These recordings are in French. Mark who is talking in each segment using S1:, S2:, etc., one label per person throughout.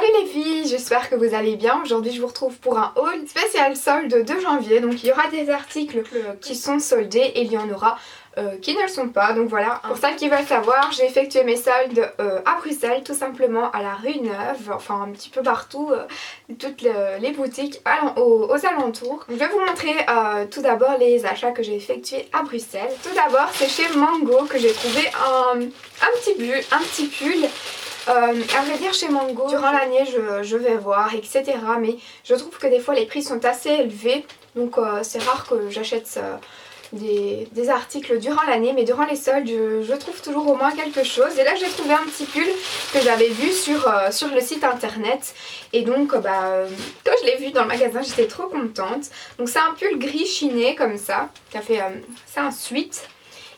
S1: Salut les filles, j'espère que vous allez bien. Aujourd'hui je vous retrouve pour un haul spécial solde de janvier. Donc il y aura des articles qui sont soldés et il y en aura qui ne le sont pas. Donc voilà, pour celles qui veulent savoir, j'ai effectué mes soldes à Bruxelles, tout simplement à la rue Neuve, enfin un petit peu partout, toutes les boutiques aux alentours. Je vais vous montrer tout d'abord les achats que j'ai effectués à Bruxelles. Tout d'abord c'est chez Mango que j'ai trouvé un petit pull. À vrai dire, chez Mango, durant l'année je vais voir, etc. Mais je trouve que des fois les prix sont assez élevés. Donc c'est rare que j'achète des articles durant l'année. Mais durant les soldes, je trouve toujours au moins quelque chose. Et là j'ai trouvé un petit pull que j'avais vu sur le site internet. Et donc quand je l'ai vu dans le magasin, j'étais trop contente. Donc c'est un pull gris chiné comme ça. C'est un sweat.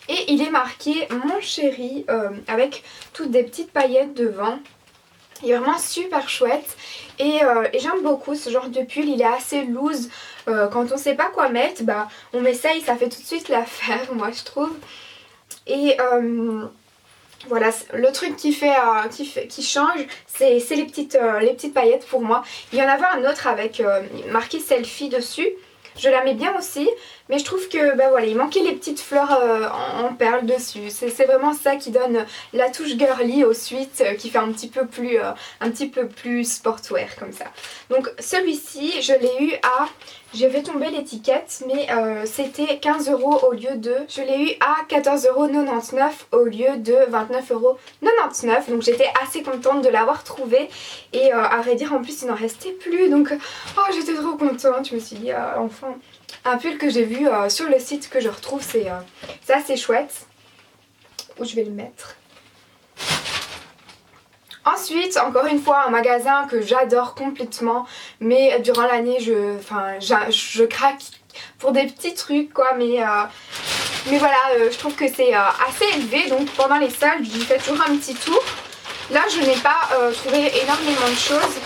S1: Et il est marqué mon chéri avec toutes des petites paillettes devant. Il est vraiment super chouette et j'aime beaucoup ce genre de pull. Il est assez loose. Quand on sait pas quoi mettre, on essaye, ça fait tout de suite l'affaire, moi je trouve. Et voilà, le truc qui change, c'est les petites paillettes pour moi. Il y en avait un autre avec marqué selfie dessus. Je la mets bien aussi, mais je trouve que voilà, il manquait les petites fleurs en perles dessus. C'est vraiment ça qui donne la touche girly au sweat, qui fait un petit peu plus sportwear comme ça. Donc celui-ci, je l'ai eu à... J'ai fait tomber l'étiquette, mais c'était 15 € au lieu de... Je l'ai eu à 14,99 € au lieu de 29,99 €. Donc j'étais assez contente de l'avoir trouvé. Et à vrai dire, en plus, il n'en restait plus. Donc j'étais trop contente. Je me suis dit, enfin, un pull que j'ai vu sur le site que je retrouve, c'est assez chouette. Où je vais le mettre. Ensuite, encore une fois, un magasin que j'adore complètement, mais durant l'année, je craque pour des petits trucs, quoi, mais voilà, je trouve que c'est assez élevé, donc pendant les soldes, j'y fais toujours un petit tour. Là, je n'ai pas trouvé énormément de choses,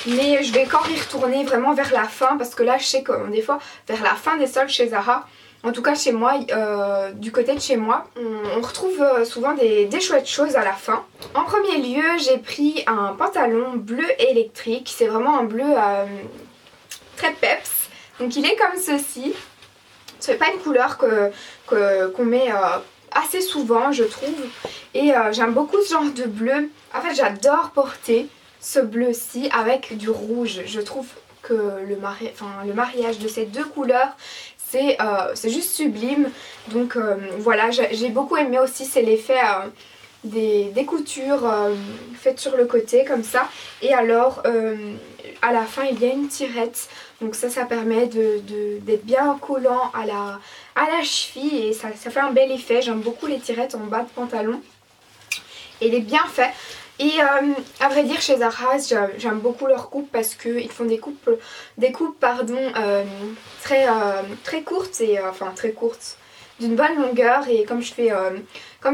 S1: mais je vais encore y retourner vraiment vers la fin, parce que là, je sais que des fois, vers la fin des soldes chez Zara, en tout cas chez moi, du côté de chez moi, on retrouve souvent des chouettes choses à la fin. En premier lieu, j'ai pris un pantalon bleu électrique. C'est vraiment un bleu très peps. Donc il est comme ceci. C'est pas une couleur qu'on met assez souvent, je trouve. Et j'aime beaucoup ce genre de bleu. En fait, j'adore porter ce bleu-ci avec du rouge. Je trouve que le mariage de ces deux couleurs, c'est juste sublime. Donc voilà, j'ai beaucoup aimé aussi, c'est l'effet des coutures faites sur le côté comme ça. Et alors à la fin il y a une tirette. Donc ça permet d'être bien collant à la cheville. Et ça fait un bel effet. J'aime beaucoup les tirettes en bas de pantalon. Et il est bien fait. Et à vrai dire, chez Zara, j'aime beaucoup leurs coupes parce qu'ils font des coupes très courtes et très courtes, d'une bonne longueur. Et comme je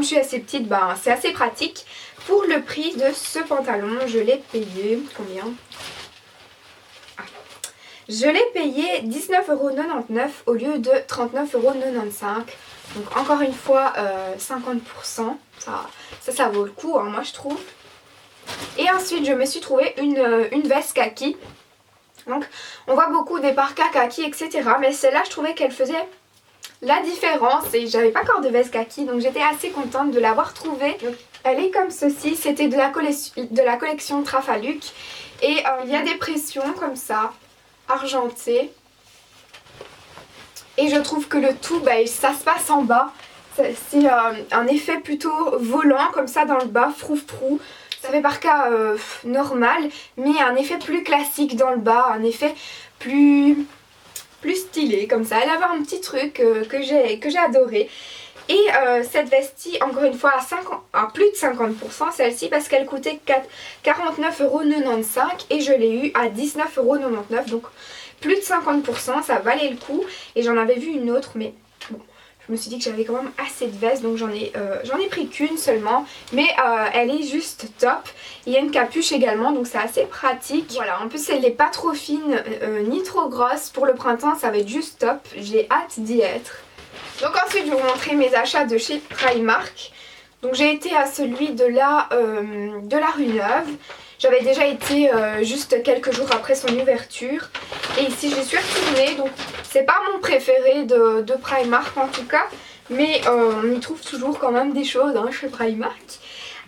S1: suis assez petite, c'est assez pratique. Pour le prix de ce pantalon, je l'ai payé combien? Je l'ai payé 19,99 € au lieu de 39,95 €. Donc encore une fois 50%, ça vaut le coup, hein, moi je trouve. Et ensuite je me suis trouvé une veste kaki. Donc on voit beaucoup des parkas kaki, etc. Mais celle-là je trouvais qu'elle faisait la différence. Et j'avais pas encore de veste kaki, donc j'étais assez contente de l'avoir trouvée. Donc, elle est comme ceci, c'était de la collection Trafaluk. Et il y a des pressions comme ça, argentées. Et je trouve que le tout, ça se passe en bas. C'est un effet plutôt volant comme ça dans le bas, froufrou. Ça fait parka normal, mais un effet plus classique dans le bas, un effet plus stylé comme ça. Elle avait un petit truc que j'ai adoré. Et cette vestie, encore une fois, à plus de 50%, celle-ci, parce qu'elle coûtait 49,95 € et je l'ai eu à 19,99 €. Donc plus de 50%, ça valait le coup. Et j'en avais vu une autre, mais bon, je me suis dit que j'avais quand même assez de vestes, donc j'en ai pris qu'une seulement. Mais elle est juste top. Il y a une capuche également, donc c'est assez pratique. Voilà, en plus elle n'est pas trop fine ni trop grosse. Pour le printemps, ça va être juste top. J'ai hâte d'y être. Donc ensuite, je vais vous montrer mes achats de chez Primark. Donc j'ai été à celui de la rue Neuve. J'avais déjà été juste quelques jours après son ouverture. Et ici j'y suis retournée, donc c'est pas mon préféré de Primark en tout cas. Mais on y trouve toujours quand même des choses hein, chez Primark.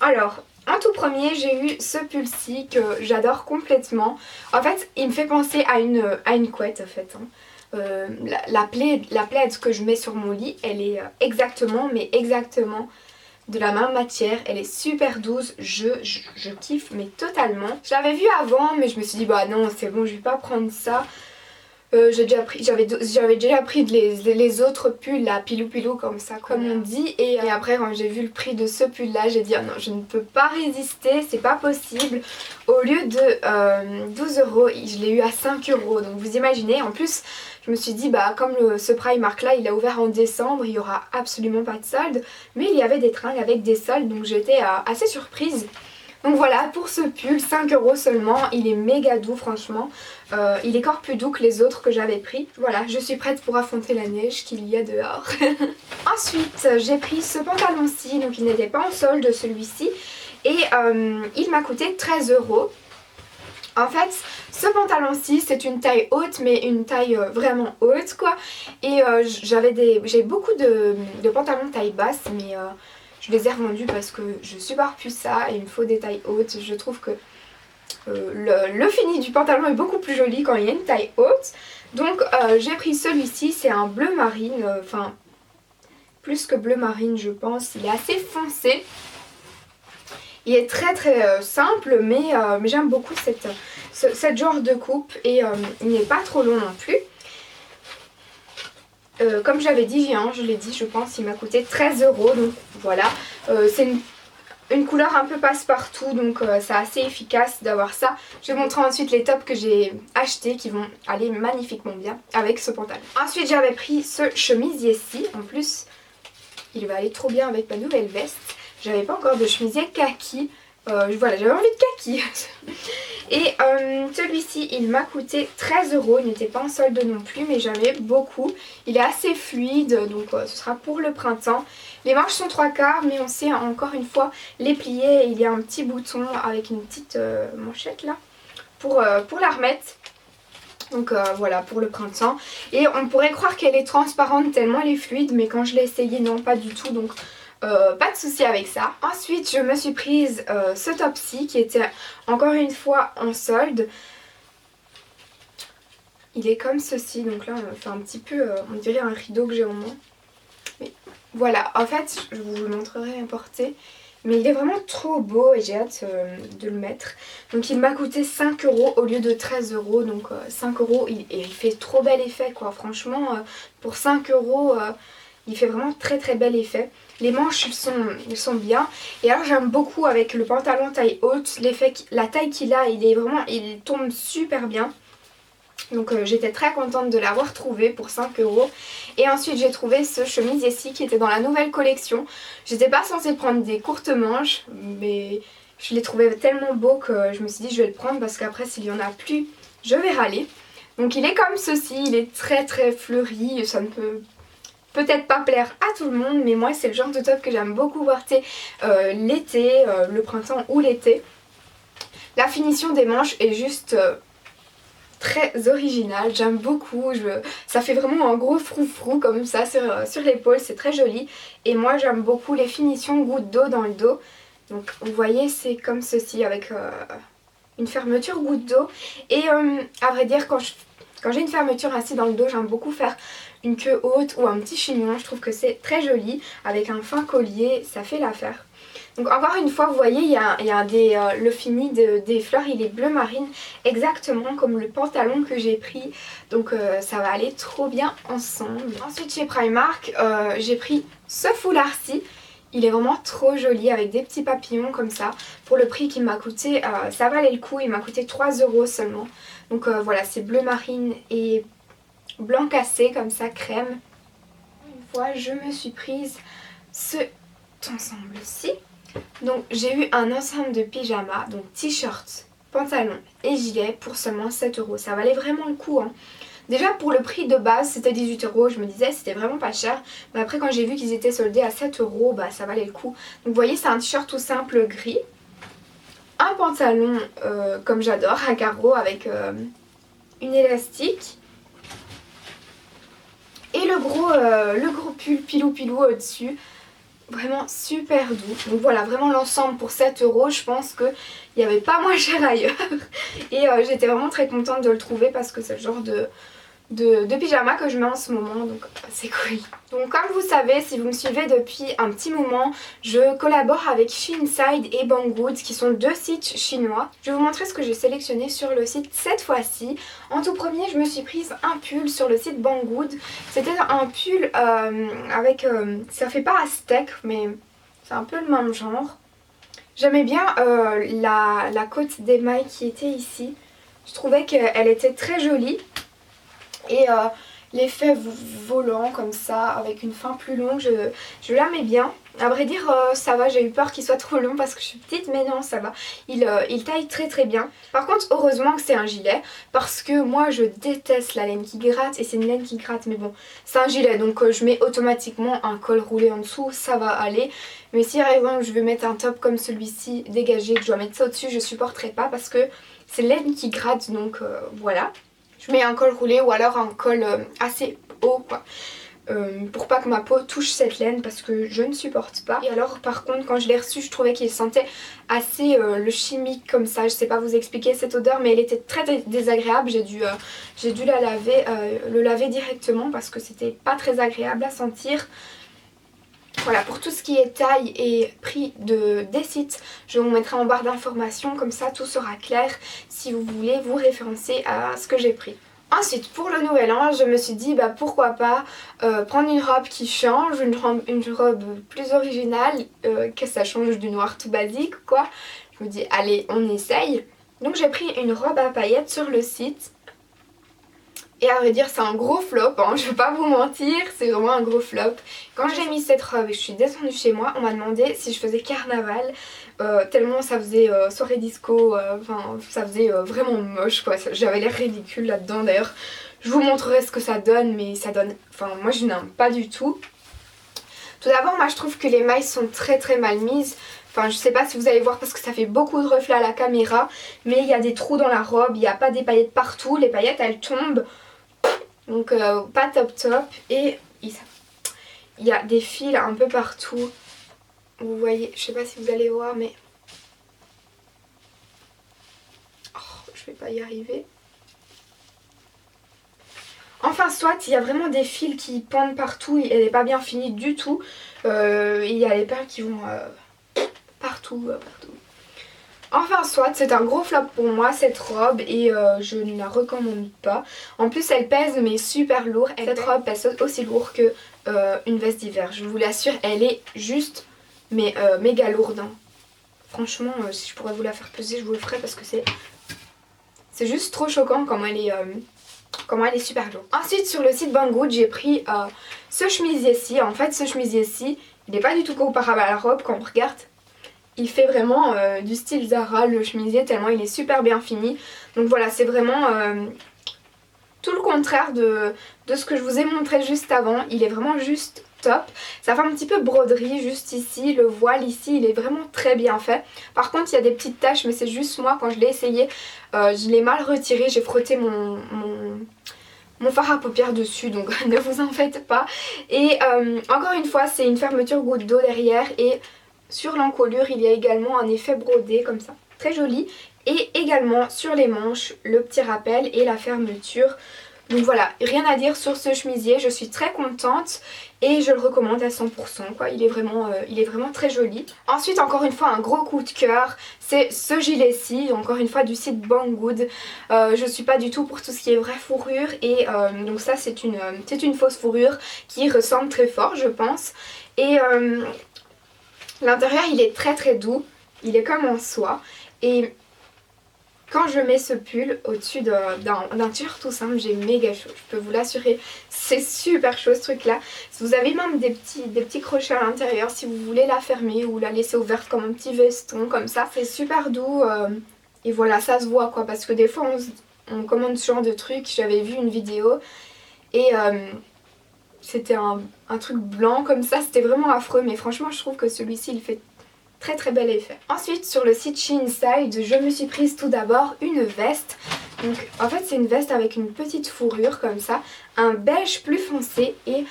S1: Alors, en tout premier, j'ai eu ce pull-ci que j'adore complètement. En fait, il me fait penser à une couette en fait. Hein. La plaid que je mets sur mon lit, elle est exactement, mais exactement de la même matière. Elle est super douce, je kiffe mais totalement. Je l'avais vu avant, mais je me suis dit bah non, c'est bon, je vais pas prendre ça. J'avais déjà pris les autres pulls là, pilou comme ça comme on dit et après quand j'ai vu le prix de ce pull là j'ai dit ah non je ne peux pas résister, c'est pas possible. Au lieu de 12 €, je l'ai eu à 5 €, donc vous imaginez. En plus je me suis dit bah comme ce Primark là il a ouvert en décembre, il y aura absolument pas de solde, mais il y avait des tringles avec des soldes, donc j'étais assez surprise. Donc voilà pour ce pull, 5 € seulement, il est méga doux franchement, il est encore plus doux que les autres que j'avais pris. Voilà, je suis prête pour affronter la neige qu'il y a dehors. Ensuite j'ai pris ce pantalon-ci, donc il n'était pas en solde celui-ci, et il m'a coûté 13 €. En fait ce pantalon-ci c'est une taille haute, mais une taille vraiment haute quoi, et j'ai beaucoup de pantalons taille basse, mais je les ai revendus parce que je supporte plus ça et il me faut des tailles hautes. Je trouve que le fini du pantalon est beaucoup plus joli quand il y a une taille haute. Donc j'ai pris celui-ci, c'est un bleu marine, enfin plus que bleu marine je pense, il est assez foncé. Il est très simple, mais j'aime beaucoup cette genre de coupe et il n'est pas trop long non plus. Comme j'avais dit, je l'ai dit, je pense, il m'a coûté 13 €, donc voilà. C'est une couleur un peu passe-partout, donc c'est assez efficace d'avoir ça. Je vais montrer ensuite les tops que j'ai achetés qui vont aller magnifiquement bien avec ce pantalon. Ensuite j'avais pris ce chemisier-ci, en plus il va aller trop bien avec ma nouvelle veste. J'avais pas encore de chemisier kaki. Voilà, j'avais envie de kaki. Et celui-ci il m'a coûté 13 €, il n'était pas en solde non plus, mais j'aimais beaucoup. Il est assez fluide, donc ce sera pour le printemps. Les manches sont 3/4, mais on sait encore une fois les plier. Il y a un petit bouton avec une petite manchette là pour la remettre. Donc voilà, pour le printemps. Et on pourrait croire qu'elle est transparente tellement elle est fluide, mais quand je l'ai essayé non, pas du tout, donc pas de souci avec ça. Ensuite je me suis prise ce top-ci qui était encore une fois en solde. Il est comme ceci, donc là on fait un petit peu, on dirait un rideau que j'ai en main. Mais voilà, en fait je vous le montrerai à porter. Mais il est vraiment trop beau et j'ai hâte de le mettre. Donc il m'a coûté 5 € au lieu de 13 €. Donc 5 € et il fait trop bel effet quoi. Franchement pour 5 €... il fait vraiment très bel effet. Les manches sont bien. Et alors j'aime beaucoup avec le pantalon taille haute, la taille qu'il a, il tombe super bien. Donc j'étais très contente de l'avoir trouvé pour 5 €. Et ensuite j'ai trouvé ce chemisier-ci qui était dans la nouvelle collection. J'étais pas censée prendre des courtes manches, mais je l'ai trouvé tellement beau que je me suis dit je vais le prendre parce qu'après s'il y en a plus, je vais râler. Donc il est comme ceci, il est très fleuri, ça ne peut peut-être pas plaire à tout le monde, mais moi c'est le genre de top que j'aime beaucoup porter l'été, le printemps ou l'été. La finition des manches est juste très originale, j'aime beaucoup, ça fait vraiment un gros froufrou comme ça sur l'épaule, c'est très joli. Et moi j'aime beaucoup les finitions gouttes d'eau dans le dos. Donc vous voyez c'est comme ceci avec une fermeture goutte d'eau. Et à vrai dire quand j'ai une fermeture ainsi dans le dos, j'aime beaucoup faire une queue haute ou un petit chignon. Je trouve que c'est très joli avec un fin collier, ça fait l'affaire. Donc encore une fois vous voyez il y a le fini des fleurs, il est bleu marine exactement comme le pantalon que j'ai pris. Donc ça va aller trop bien ensemble. Ensuite chez Primark j'ai pris ce foulard-ci. Il est vraiment trop joli avec des petits papillons comme ça. Pour le prix qu'il m'a coûté, ça valait le coup, il m'a coûté 3 € seulement. Donc voilà, c'est bleu marine et blanc cassé comme ça, crème. Une fois je me suis prise cet ensemble-ci. Donc j'ai eu un ensemble de pyjamas, donc t-shirt, pantalon et gilet pour seulement 7 €. Ça valait vraiment le coup hein. Déjà pour le prix de base c'était 18 €, je me disais c'était vraiment pas cher. Mais après quand j'ai vu qu'ils étaient soldés à 7 €, bah ça valait le coup. Donc vous voyez c'est un t-shirt tout simple gris. un pantalon comme j'adore à carreaux avec une élastique. Et le gros pull pilou au-dessus. Vraiment super doux. Donc voilà, vraiment l'ensemble pour 7 €, je pense qu'il n'y avait pas moins cher ailleurs. Et j'étais vraiment très contente de le trouver parce que c'est le genre de pyjama que je mets en ce moment, donc c'est cool. Donc comme vous savez, si vous me suivez depuis un petit moment, je collabore avec Sheenside et Banggood qui sont 2 sites chinois. Je vais vous montrer ce que j'ai sélectionné sur le site cette fois-ci. En tout premier, je me suis prise un pull sur le site Banggood. C'était un pull avec... ça fait pas à steak, mais c'est un peu le même genre. J'aimais bien la côte d'émail qui était ici. Je trouvais qu'elle était très jolie. Et l'effet volant comme ça avec une fin plus longue, je l'aimais bien. À vrai dire ça va, j'ai eu peur qu'il soit trop long parce que je suis petite, mais non ça va. Il taille très bien. Par contre heureusement que c'est un gilet parce que moi je déteste la laine qui gratte et c'est une laine qui gratte, mais bon c'est un gilet donc je mets automatiquement un col roulé en dessous, ça va aller. Mais si par exemple je veux mettre un top comme celui-ci dégagé, que je dois mettre ça au-dessus, je supporterai pas parce que c'est laine qui gratte, donc voilà. Je mets un col roulé ou alors un col assez haut quoi. Pour pas que ma peau touche cette laine parce que je ne supporte pas. Et alors par contre quand je l'ai reçu, je trouvais qu'il sentait assez le chimique comme ça. Je sais pas vous expliquer cette odeur, mais elle était très désagréable. J'ai dû la laver, le laver directement parce que c'était pas très agréable à sentir. Voilà, pour tout ce qui est taille et prix des sites, je vous mettrai en barre d'informations, comme ça tout sera clair si vous voulez vous référencer à ce que j'ai pris. Ensuite, pour le nouvel an, je me suis dit pourquoi pas prendre une robe qui change, une robe plus originale, que ça change du noir tout basique quoi. Je me dis allez on essaye. Donc j'ai pris une robe à paillettes sur le site. Et à vrai dire c'est un gros flop, hein, je vais pas vous mentir, c'est vraiment un gros flop. Quand j'ai mis cette robe et je suis descendue chez moi, on m'a demandé si je faisais carnaval, tellement ça faisait soirée disco, enfin ça faisait vraiment moche quoi, j'avais l'air ridicule là-dedans. D'ailleurs je vous montrerai ce que ça donne, mais ça donne, enfin moi je n'aime pas du tout. Tout d'abord moi je trouve que les mailles sont très mal mises. Enfin je sais pas si vous allez voir parce que ça fait beaucoup de reflets à la caméra, mais il y a des trous dans la robe, il n'y a pas des paillettes partout, les paillettes elles tombent. Donc pas top et il y a des fils un peu partout. Vous voyez, je sais pas si vous allez voir mais... Oh, je vais pas y arriver. Enfin soit, il y a vraiment des fils qui pendent partout, elle n'est pas bien finie du tout. Il y a les perles qui vont partout. Enfin soit, c'est un gros flop pour moi cette robe et je ne la recommande pas. En plus elle pèse mais super lourd. Cette robe pèse aussi lourd que une veste d'hiver. Je vous l'assure, elle est juste mais méga lourde. Hein. Franchement si je pourrais vous la faire peser je vous le ferais parce que c'est juste trop choquant comment elle est super lourde. Ensuite sur le site Banggood j'ai pris ce chemisier-ci. En fait ce chemisier-ci il n'est pas du tout comparable à la robe quand on regarde. Il fait vraiment du style Zara le chemisier tellement il est super bien fini. Donc voilà c'est vraiment tout le contraire de ce que je vous ai montré juste avant. Il est vraiment juste top. Ça fait un petit peu broderie juste ici. Le voile ici il est vraiment très bien fait. Par contre il y a des petites taches mais c'est juste moi quand je l'ai essayé. Je l'ai mal retiré. J'ai frotté mon fard à paupières dessus donc ne vous en faites pas. Et encore une fois c'est une fermeture goutte d'eau derrière et... Sur l'encolure il y a également un effet brodé comme ça, très joli. Et également sur les manches le petit rappel et la fermeture. Donc voilà, rien à dire sur ce chemisier, je suis très contente et je le recommande à 100% quoi. Il est vraiment très joli. Ensuite encore une fois un gros coup de cœur, c'est ce gilet-ci, encore une fois du site Banggood. Je suis pas du tout pour tout ce qui est vraie fourrure et donc ça c'est une fausse fourrure qui ressemble très fort je pense. Et... l'intérieur il est très doux, il est comme en soie et quand je mets ce pull au-dessus d'un t-shirt tout simple j'ai méga chaud, je peux vous l'assurer, c'est super chaud ce truc là. Vous avez même des petits crochets à l'intérieur si vous voulez la fermer ou la laisser ouverte comme un petit veston comme ça, c'est super doux et voilà ça se voit quoi parce que des fois on commande ce genre de truc, j'avais vu une vidéo et... c'était un truc blanc comme ça, c'était vraiment affreux mais franchement je trouve que celui-ci il fait très très bel effet. Ensuite sur le site Shein Style, je me suis prise tout d'abord une veste. Donc en fait c'est une veste avec une petite fourrure comme ça, un beige plus foncé et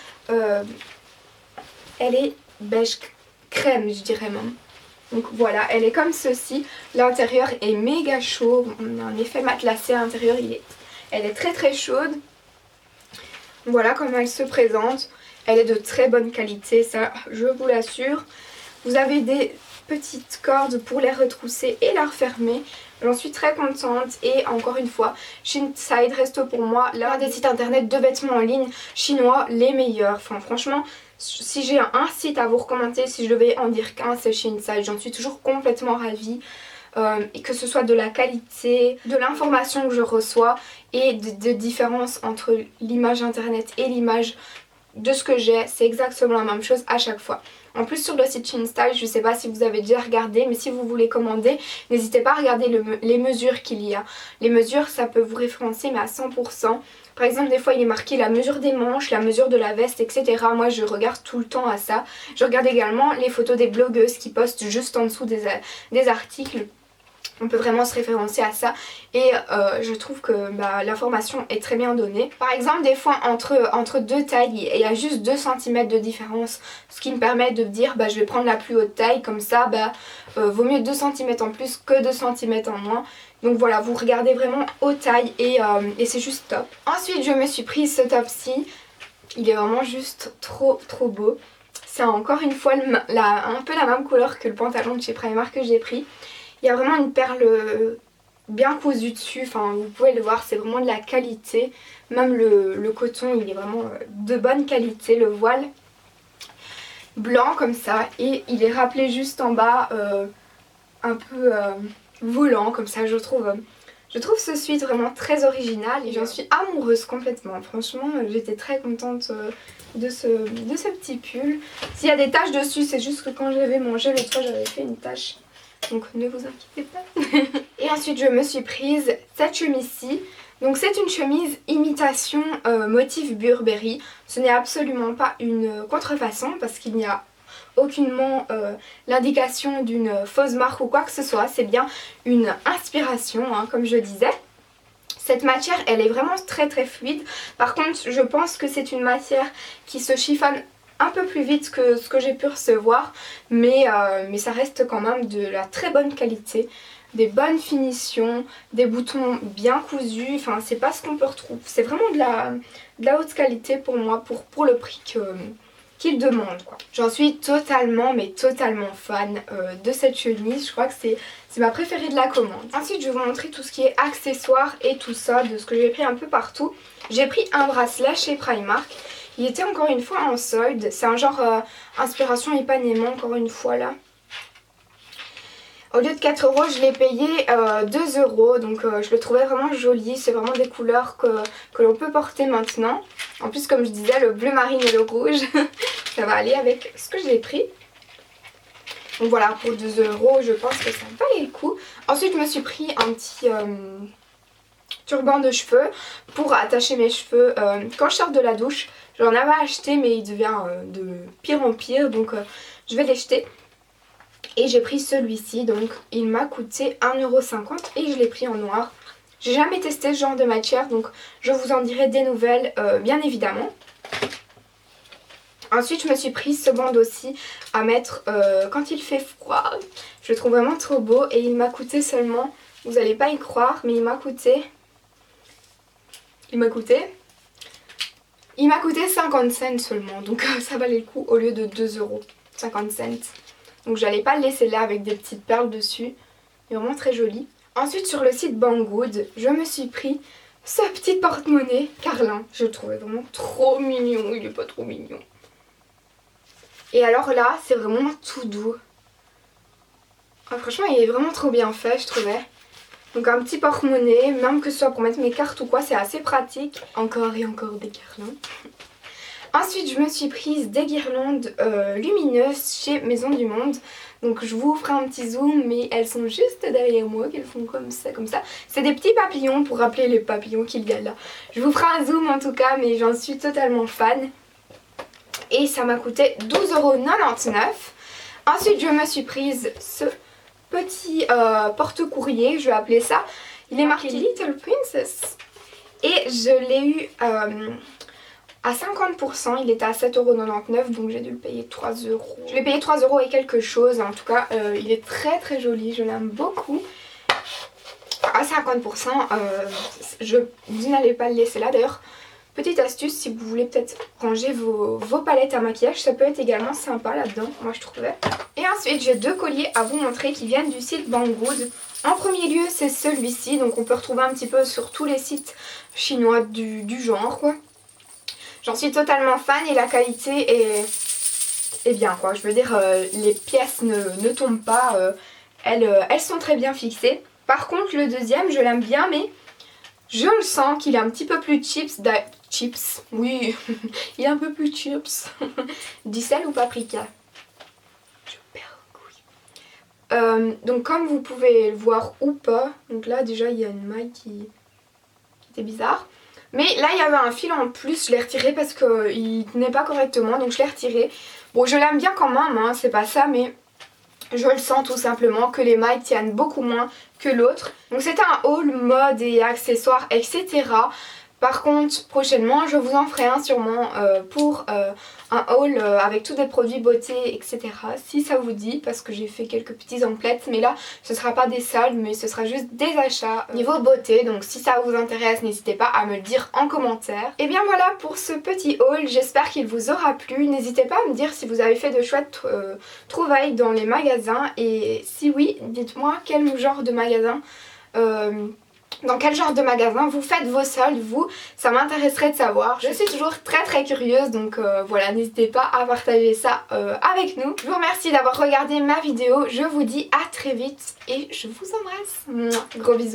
S1: elle est beige crème je dirais même. Donc voilà, elle est comme ceci, l'intérieur est méga chaud, on a un effet matelassé à l'intérieur, elle est très très chaude. Voilà comment elle se présente, elle est de très bonne qualité, ça je vous l'assure. Vous avez des petites cordes pour les retrousser et la refermer. J'en suis très contente et encore une fois, Shein Style reste pour moi l'un des sites internet de vêtements en ligne chinois les meilleurs. Enfin franchement, si j'ai un site à vous recommander, si je devais en dire qu'un, c'est Shein Style. J'en suis toujours complètement ravie. Et que ce soit de la qualité, de l'information que je reçois et de différence entre l'image internet et l'image de ce que j'ai, c'est exactement la même chose à chaque fois. En plus sur le site Shein Style, je ne sais pas si vous avez déjà regardé, mais si vous voulez commander, n'hésitez pas à regarder les mesures qu'il y a. Les mesures, ça peut vous référencer mais à 100%. Par exemple, des fois il est marqué la mesure des manches, la mesure de la veste, etc. Moi je regarde tout le temps à ça. Je regarde également les photos des blogueuses qui postent juste en dessous des articles. On peut vraiment se référencer à ça et je trouve que l'information est très bien donnée. Par exemple des fois entre deux tailles il y a juste 2 cm de différence, ce qui me permet de me dire je vais prendre la plus haute taille, comme ça vaut mieux 2 cm en plus que 2 cm en moins. Donc voilà, vous regardez vraiment aux tailles et c'est juste top. Ensuite je me suis prise ce top-ci, il est vraiment juste trop beau. C'est encore une fois un peu la même couleur que le pantalon de chez Primark que j'ai pris. Il y a vraiment une perle bien cousue dessus, enfin vous pouvez le voir, c'est vraiment de la qualité. Même le coton il est vraiment de bonne qualité, le voile blanc comme ça et il est rappelé juste en bas un peu volant comme ça. Je trouve ce sweat vraiment très original et j'en suis amoureuse complètement. Franchement j'étais très contente de ce petit pull. S'il y a des taches dessus c'est juste que quand j'avais mangé l'autre fois j'avais fait une tache. Donc ne vous inquiétez pas. Et ensuite je me suis prise cette chemise-ci. Donc c'est une chemise imitation motif Burberry. Ce n'est absolument pas une contrefaçon parce qu'il n'y a aucunement l'indication d'une fausse marque ou quoi que ce soit. C'est bien une inspiration comme je disais. Cette matière elle est vraiment très fluide. Par contre je pense que c'est une matière qui se chiffonne un peu plus vite que ce que j'ai pu recevoir, mais ça reste quand même de la très bonne qualité, des bonnes finitions, des boutons bien cousus, enfin c'est pas ce qu'on peut retrouver, c'est vraiment de la haute qualité pour moi, pour le prix qu'il demande quoi. J'en suis totalement fan de cette chemise, je crois que c'est ma préférée de la commande. Ensuite je vais vous montrer tout ce qui est accessoires et tout ça, de ce que j'ai pris un peu partout. J'ai pris un bracelet chez Primark. Il était encore une fois en solde, c'est un genre inspiration Ipanema encore une fois là. Au lieu de 4 €, je l'ai payé 2 €, donc je le trouvais vraiment joli, c'est vraiment des couleurs que l'on peut porter maintenant. En plus comme je disais, le bleu marine et le rouge, ça va aller avec ce que j'ai pris. Donc voilà, pour 2 €, je pense que ça valait le coup. Ensuite je me suis pris un petit turban de cheveux pour attacher mes cheveux quand je sors de la douche. J'en avais acheté mais il devient de pire en pire, donc je vais les jeter. Et j'ai pris celui-ci, donc il m'a coûté 1,50 € et je l'ai pris en noir. J'ai jamais testé ce genre de matière, donc je vous en dirai des nouvelles bien évidemment. Ensuite je me suis pris ce bandeau aussi à mettre quand il fait froid. Je le trouve vraiment trop beau et il m'a coûté seulement, vous n'allez pas y croire, mais il m'a coûté 50 cents seulement, donc ça valait le coup au lieu de 2 €, 50 cents. Donc j'allais pas le laisser là avec des petites perles dessus, il est vraiment très joli. Ensuite sur le site Banggood, je me suis pris ce petit porte-monnaie Carlin. Je le trouvais vraiment trop mignon, il est pas trop mignon. Et alors là, c'est vraiment tout doux. Franchement il est vraiment trop bien fait je trouvais. Donc un petit porte-monnaie, même que ce soit pour mettre mes cartes ou quoi, c'est assez pratique. Encore et encore des guirlandes. Ensuite je me suis prise des guirlandes lumineuses chez Maison du Monde. Donc je vous ferai un petit zoom, mais elles sont juste derrière moi, qu'elles font comme ça, comme ça. C'est des petits papillons pour rappeler les papillons qu'il y a là. Je vous ferai un zoom en tout cas, mais j'en suis totalement fan. Et ça m'a coûté 12,99 €. Ensuite je me suis prise ce petit porte-courrier, je vais appeler ça. Il est marqué Little Princess et je l'ai eu à 50%, il était à 7,99 €, donc j'ai dû le payer 3 €. Je l'ai payé 3 € et quelque chose, en tout cas il est très très joli, je l'aime beaucoup. À 50%, je vous n'allez pas le laisser là. D'ailleurs, petite astuce, si vous voulez peut-être ranger vos palettes à maquillage, ça peut être également sympa là-dedans, moi je trouvais. Et ensuite j'ai 2 colliers à vous montrer qui viennent du site Banggood. En premier lieu c'est celui-ci, donc on peut retrouver un petit peu sur tous les sites chinois du genre quoi. J'en suis totalement fan et la qualité est bien quoi. Je veux dire les pièces ne tombent pas, elles sont très bien fixées. Par contre le deuxième je l'aime bien mais je le sens qu'il est un petit peu plus chips, oui, il est un peu plus chips. Du sel ou paprika? Je perds couille. Donc comme vous pouvez le voir ou pas, donc là déjà il y a une maille qui était bizarre. Mais là il y avait un fil en plus, je l'ai retiré parce qu'il tenait pas correctement, donc je l'ai retiré. Bon je l'aime bien quand même, hein, c'est pas ça, mais je le sens tout simplement que les mailles tiennent beaucoup moins que l'autre. Donc c'était un haul mode et accessoires etc. Par contre prochainement je vous en ferai un sûrement pour un haul avec tous des produits beauté etc. Si ça vous dit, parce que j'ai fait quelques petits emplettes, mais là ce sera pas des soldes mais ce sera juste des achats niveau beauté. Donc si ça vous intéresse n'hésitez pas à me le dire en commentaire. Et bien voilà pour ce petit haul, j'espère qu'il vous aura plu. N'hésitez pas à me dire si vous avez fait de chouettes trouvailles dans les magasins et si oui dites-moi quel genre de magasin dans quel genre de magasin vous faites vos soldes, vous, ça m'intéresserait de savoir. Je suis toujours très très curieuse, donc voilà, n'hésitez pas à partager ça avec nous. Je vous remercie d'avoir regardé ma vidéo, je vous dis à très vite et je vous embrasse. Gros bisous.